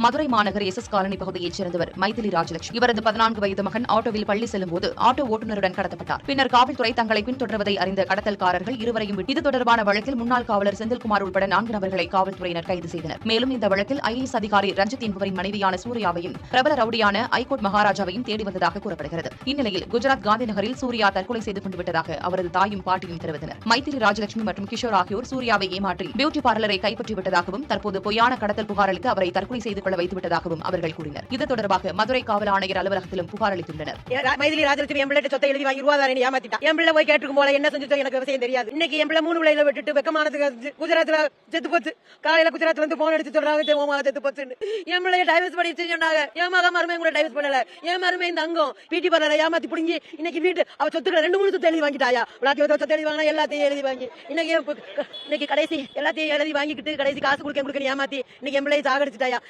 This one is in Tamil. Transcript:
மதுரை மாநகர் எஸ் காலனி பகுதியைச் சேர்ந்தவர் மைதிலி ராஜலட்சுமி. இவரது 14 வயது மகன் ஆட்டோவில் பள்ளி செல்லும்போது ஆட்டோ ஓட்டுநருடன் கடத்தப்பட்டார். பின்னர் காவல்துறை தங்களை பின்தொடர்வதை அறிந்த கடத்தல்காரர்கள் இருவரையும் இது தொடர்பான வழக்கில் முன்னாள் காவலர் செந்தில்குமார் உட்பட 4 நபர்களை காவல்துறையினர் கைது செய்தனர். மேலும் இந்த வழக்கில் ஐஏஎஸ் அதிகாரி ரஞ்சித் என்பவரின் மனைவியான சூர்யாவையும் பிரபல ரவுடியான ஐகோர்ட் மகாராஜாவையும் தேடி வந்ததாக கூறப்படுகிறது. இந்நிலையில் குஜராத் காந்தி நகரில் சூர்யா தற்கொலை செய்து கொண்டு விட்டதாக அவரது தாயும் பாட்டியும் தெரிவித்தனர். மைதிலி ராஜலட்சுமி மற்றும் கிஷோர் ஆகியோர் சூர்யாவை ஏமாற்றி பியூட்டி பார்லரை கைப்பற்றி விட்டதாகவும் தற்போது பொய்யான கடத்தல் புகார் அளித்து அவரை தற்கொலை செய்து கொள்ள வைத்து விட்டதாகவும் அவர்கள் கூறினர். இது தொடர்பாக மதுரை காவல் ஆணையர் அலுவலகத்திலும் புகார் அளித்துள்ளனர். மைதிலி ராஜலட்சுமி என் பிள்ளை சொத்தை எழுதி வாங்கி ரூபாய் ஏமாத்திட்டா. என் பிள்ளை போய் கேட்டுக்கும் போல என்ன செஞ்சு எனக்கு விஷயம் தெரியாது. இன்னைக்கு என் பிள்ளை 3 விலையில விட்டுட்டு வெக்கமானதுக்கு குஜராத்ல செத்து போச்சு. காலையில குஜராத்ல இருந்து போன் அடிச்சு சொல்றாங்க செத்து போச்சுன்னு. என் பிள்ளைய டைவர்ஸ் பண்ணி சொன்னாங்க. என் மக மருமையும் கூட டைவர்ஸ் பண்ணல. என் மருமையும் தங்கம் பியூட்டி பார்லரை ஏமாத்தி புடுங்கி இன்னைக்கு வீட்டு அவ சொத்துக்களை 2-3 சொத்து எழுதி வாங்கிட்டாயா. சொத்து எழுதி வாங்கினா எல்லாத்தையும் எழுதி வாங்கி இன்னைக்கு கடைசி எல்லாத்தையும் எழுதி வாங்கிக்கிட்டு கடைசி காசு கொடுக்க ஏமாத்தி இன்னைக்கு என் பிள்ளையை சாகடிச்சிட்டாயா.